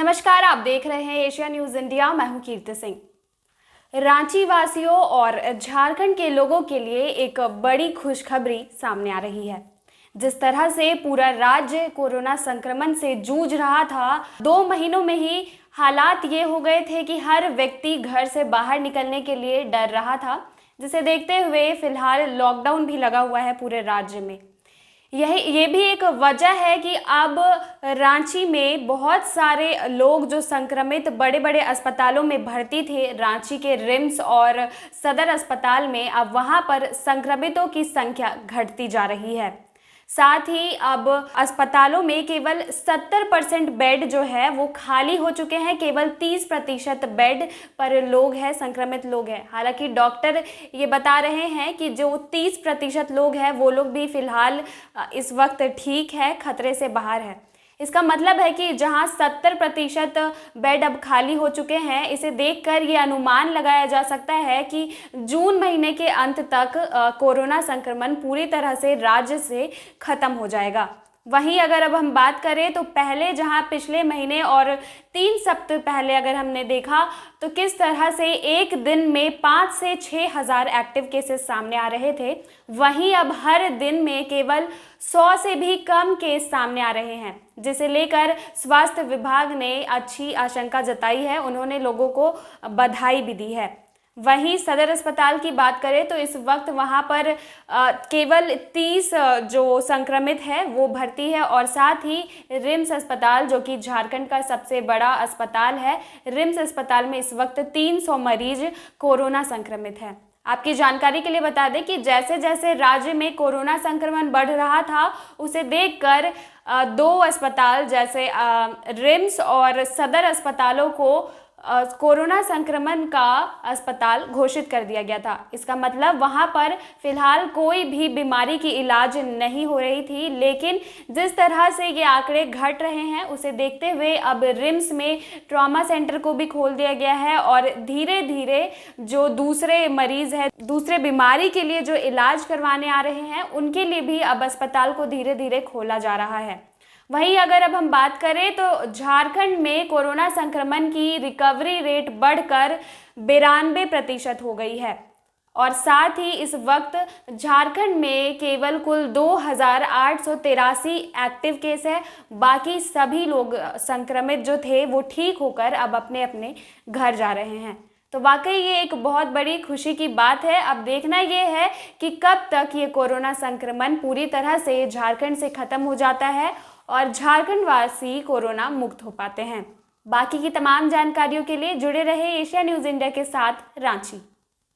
नमस्कार, आप देख रहे हैं एशिया न्यूज इंडिया। मैं हूं कीर्ति सिंह। रांची वासियों और झारखंड के लोगों के लिए एक बड़ी खुशखबरी सामने आ रही है। जिस तरह से पूरा राज्य कोरोना संक्रमण से जूझ रहा था, 2 महीनों में ही हालात ये हो गए थे कि हर व्यक्ति घर से बाहर निकलने के लिए डर रहा था, जिसे देखते हुए फिलहाल लॉकडाउन भी लगा हुआ है पूरे राज्य में। ये भी एक वजह है कि अब रांची में बहुत सारे लोग जो संक्रमित बड़े बड़े अस्पतालों में भर्ती थे, रांची के रिम्स और सदर अस्पताल में, अब वहां पर संक्रमितों की संख्या घटती जा रही है। साथ ही अब अस्पतालों में केवल 70% बेड जो है वो खाली हो चुके हैं। केवल 30% बेड पर लोग हैं, संक्रमित लोग हैं। हालांकि डॉक्टर ये बता रहे हैं कि जो 30% लोग हैं वो लोग भी फिलहाल इस वक्त ठीक है, खतरे से बाहर है। इसका मतलब है कि जहां 70% बेड अब खाली हो चुके हैं, इसे देखकर ये अनुमान लगाया जा सकता है कि जून महीने के अंत तक कोरोना संक्रमण पूरी तरह से राज्य से खत्म हो जाएगा। वहीं अगर अब हम बात करें तो पहले जहां पिछले महीने और 3 सप्ताह पहले अगर हमने देखा तो किस तरह से एक दिन में 5 से 6 हज़ार एक्टिव केसेस सामने आ रहे थे, वहीं अब हर दिन में केवल 100 से भी कम केस सामने आ रहे हैं, जिसे लेकर स्वास्थ्य विभाग ने अच्छी आशंका जताई है। उन्होंने लोगों को बधाई भी दी है। वहीं सदर अस्पताल की बात करें तो इस वक्त वहां पर केवल 30 जो संक्रमित है वो भर्ती है, और साथ ही रिम्स अस्पताल जो कि झारखंड का सबसे बड़ा अस्पताल है, रिम्स अस्पताल में इस वक्त 300 मरीज कोरोना संक्रमित है। आपकी जानकारी के लिए बता दें कि जैसे जैसे राज्य में कोरोना संक्रमण बढ़ रहा था, उसे देखकर 2 अस्पताल जैसे रिम्स और सदर अस्पतालों को कोरोना संक्रमण का अस्पताल घोषित कर दिया गया था। इसका मतलब वहां पर फिलहाल कोई भी बीमारी की इलाज नहीं हो रही थी, लेकिन जिस तरह से ये आंकड़े घट रहे हैं उसे देखते हुए अब रिम्स में ट्रॉमा सेंटर को भी खोल दिया गया है, और धीरे धीरे जो दूसरे मरीज है, दूसरे बीमारी के लिए जो इलाज करवाने आ रहे हैं, उनके लिए भी अब अस्पताल को धीरे धीरे खोला जा रहा है। वहीं अगर अब हम बात करें तो झारखंड में कोरोना संक्रमण की रिकवरी रेट बढ़कर 92% हो गई है, और साथ ही इस वक्त झारखंड में केवल कुल 2883 एक्टिव केस है। बाकी सभी लोग संक्रमित जो थे वो ठीक होकर अब अपने अपने घर जा रहे हैं। तो वाकई ये एक बहुत बड़ी खुशी की बात है। अब देखना ये है कि कब तक ये कोरोना संक्रमण पूरी तरह से झारखंड से खत्म हो जाता है और झारखंड वासी कोरोना मुक्त हो पाते हैं। बाकी की तमाम जानकारियों के लिए जुड़े रहे एशिया न्यूज इंडिया के साथ रांची।